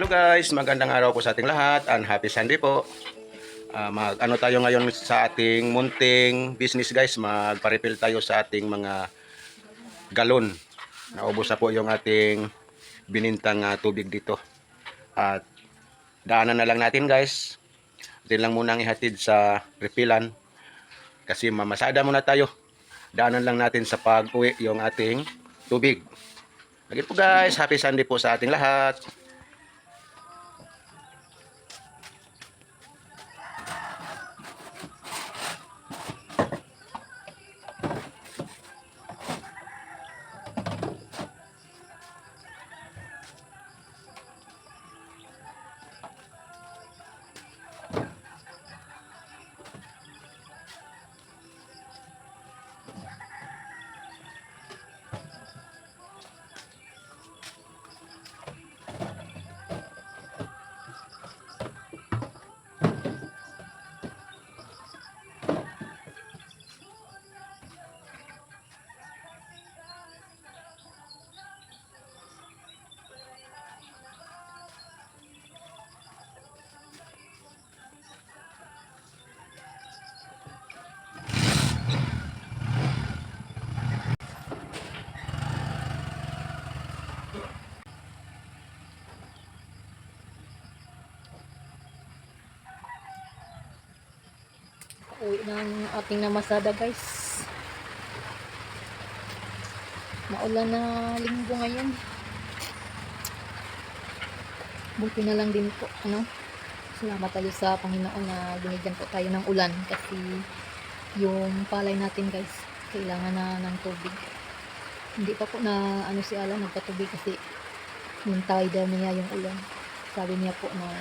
Hello guys, magandang araw po sa ating lahat and happy Sunday po. Mag-ano tayo ngayon sa ating munting business guys, magpa-refill tayo sa ating mga galon. Naubos na po yung ating binintang tubig dito. At daanan na lang natin guys. Din lang muna ang ihatid sa refillan kasi mamasada muna tayo. Daanan lang natin sa pag-uwi yung ating tubig. Lagi po guys, happy Sunday po sa ating lahat. Uwi ng ating namasada guys. Maulan na linggo ngayon. Buti na lang din po, salamat tayo sa Panginoon na binigyan po tayo ng ulan kasi yung palay natin guys, kailangan na ng tubig. Hindi pa po na si Alan nagpatubig kasi hintay daw niya yung ulan. Sabi niya po na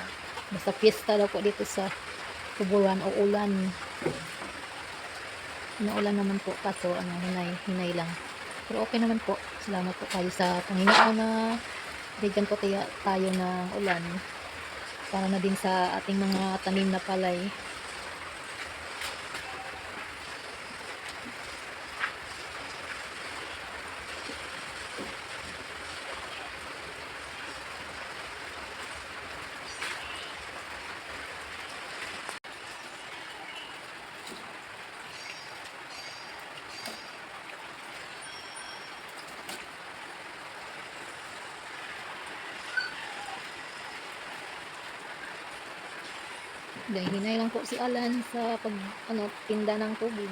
basta fiesta daw po dito sa tuburan o ulan. Naulan naman po kaso hinay lang. Pero okay naman po. Salamat po tayo sa Panginoon na bigyan po tayo ng ulan para na din sa ating mga tanim na palay. Dahil hinay lang po si Alan sa tinda ng tubig.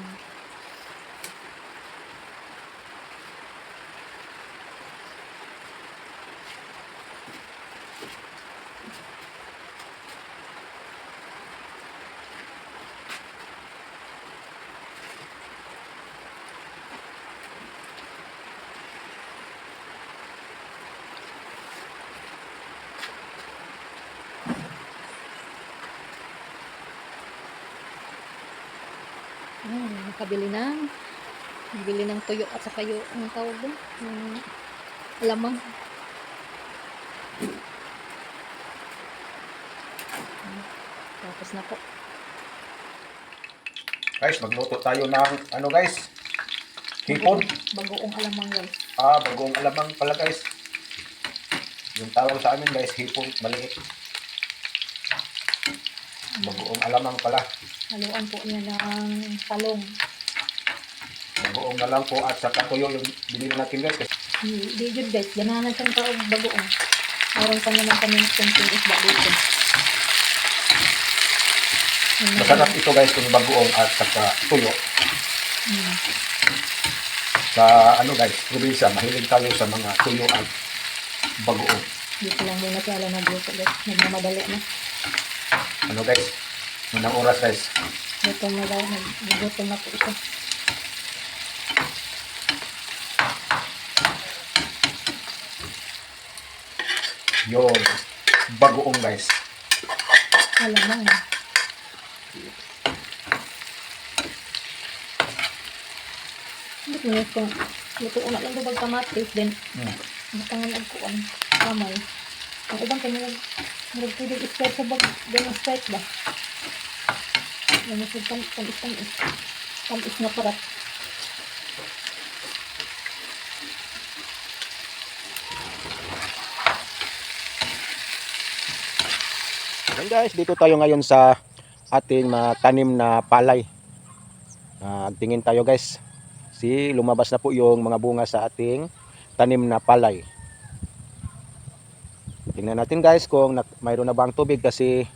Bili ng tuyo at saka yung tawag doon, yung alamang. Tapos na po. Guys, magluto tayo ng guys? Hipon. Bagoong alamang guys. Bagoong alamang pala guys. Yung tawag sa amin guys, hipon maliit. Bagoong alamang pala. Haluan po niya ng talong. Bagoong na lang po at saka tuyo yung binili natin guys. Hindi yun guys, ganahan siyang tawag bagoong. Meron pa naman kami konting isda dito. Masarap ito guys kung bagoong at saka tuyo. Sa guys, probinsya, mahilig tayo sa mga tuyo at bagoong. Dito lang muna siya alam nagluto guys. Nagmamadali na. Guys, unang oras guys. Gutom na daw, naggutom na po ito. Yung bagoong guys. Alamang. Luto na lang daw kamatis, then matangan ang kuwan, kamay. Ang ubang kanya nagpwede i-start sa bag, then start ba? Yan na siya tamis na parat. Yan guys, dito tayo ngayon sa ating tanim na palay. Tingin tayo guys. Lumabas na po yung mga bunga sa ating tanim na palay. Tingnan natin guys kung mayroon na ba ang tubig kasi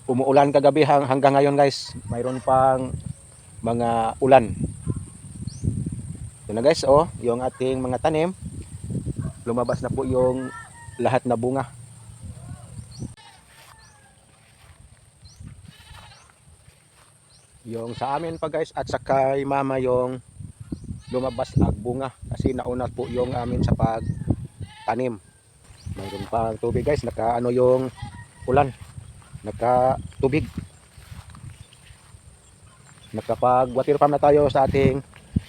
umuulan kagabi hanggang ngayon guys. Mayroon pang mga ulan. Ito na guys, oh, yung ating mga tanim. Lumabas na po yung lahat na bunga. Yung sa amin pa guys at saka kay mama yung lumabas ang bunga kasi nauna po yung amin sa pagtanim. Mayroon pang tubig guys, nakaano yung ulan, nakatubig. Nakapag water farm na tayo sa ating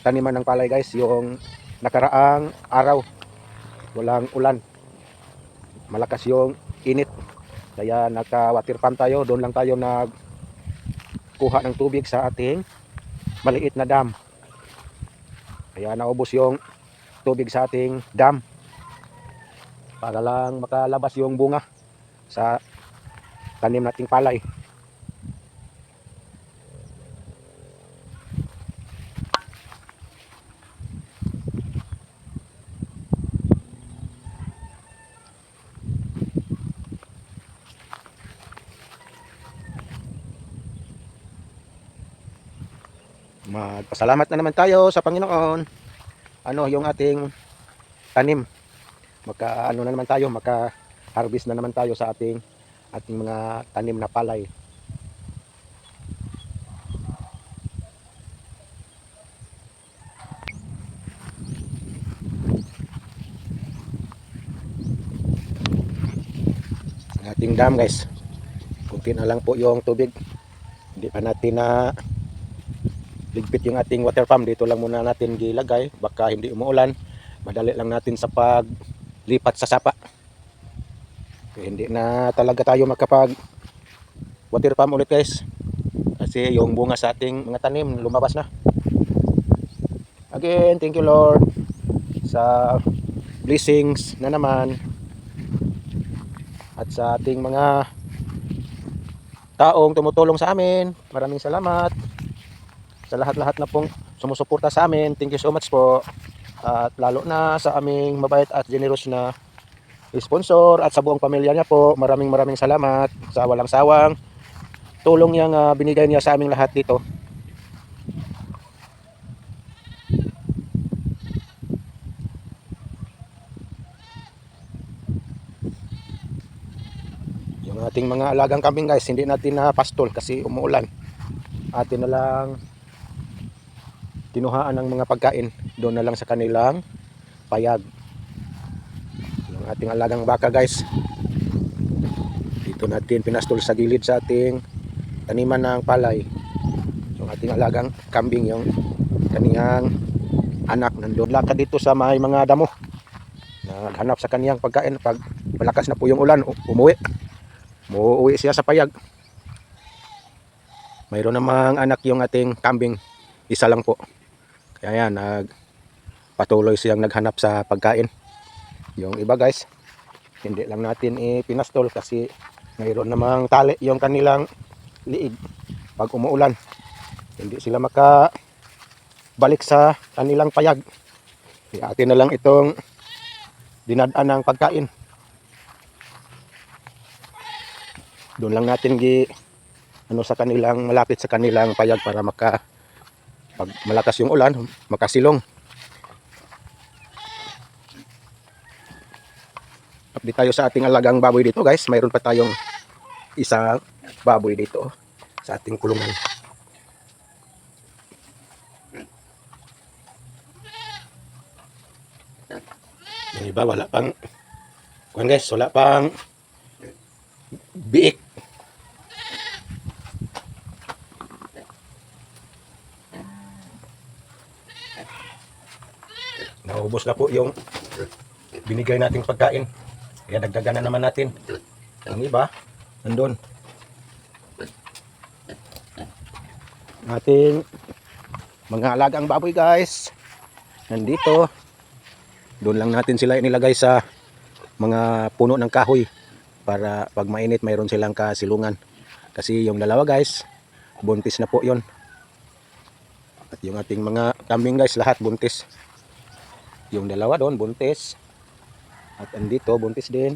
taniman ng palay guys. Yung nakaraang araw walang ulan, malakas yung init, kaya naka water farm tayo. Doon lang tayo kuha ng tubig sa ating maliit na dam, kaya naubos yung tubig sa ating dam para lang makalabas yung bunga sa tanim nating palay. Magpasalamat na naman tayo sa Panginoon. Yung ating tanim, na naman tayo, harvest na naman tayo sa ating mga tanim na palay. Ang ating dam guys, kunti na lang po yung tubig, hindi pa natin ligpit yung ating water farm. Dito lang muna natin gilagay, baka hindi umuulan, madali lang natin sa paglipat sa sapa. Kaya hindi na talaga tayo makapag water farm ulit guys kasi yung bunga sa ating mga tanim lumabas na. Again, thank you Lord sa blessings na naman at sa ating mga taong tumutulong sa amin. Maraming salamat sa lahat-lahat na pong sumusuporta sa amin. Thank you so much po. At lalo na sa aming mabait at generous na sponsor at sa buong pamilya niya po. Maraming salamat sa walang sawang tulong niyang binigay niya sa aming lahat dito. Yung ating mga alagang kambing guys, hindi natin na pastol kasi umuulan. Atin na lang kinuhaan ng mga pagkain doon na lang sa kanilang payag. Yung ating alagang baka guys, dito natin pinastol sa gilid sa ating taniman ng palay. Yung ating alagang kambing, yung kaniyang anak, nandun lang ka dito sa may mga damo, naghanap sa kaniyang pagkain. Pag malakas na po yung ulan, umuwi siya sa payag. Mayroon namang anak yung ating kambing, isa lang po. Kaya yan, patuloy siyang naghanap sa pagkain. Yung iba guys, hindi lang natin ipinastol kasi mayroon namang tali yung kanilang liig. Pag umuulan, hindi sila makabalik sa kanilang payag. Kaya atin na lang itong dinadaan ng pagkain. Doon lang natin sa kanilang, malapit sa kanilang payag para pag malakas yung ulan, makasilong. Update tayo sa ating alagang baboy dito guys. Mayroon pa tayong isang baboy dito sa ating kulungan. Yung iba wala pang guys, wala pang biik. Naubos na po yung binigay nating pagkain, kaya dagdagan na naman natin. Ang iba nandun. Ating mga alagang baboy guys, nandito. Doon lang natin sila inilagay sa mga puno ng kahoy para pag mainit mayroon silang kasilungan. Kasi yung dalawa guys, buntis na po yon. At yung ating mga kambing guys, lahat buntis. Yung dalawa doon buntis. At andito buntis din.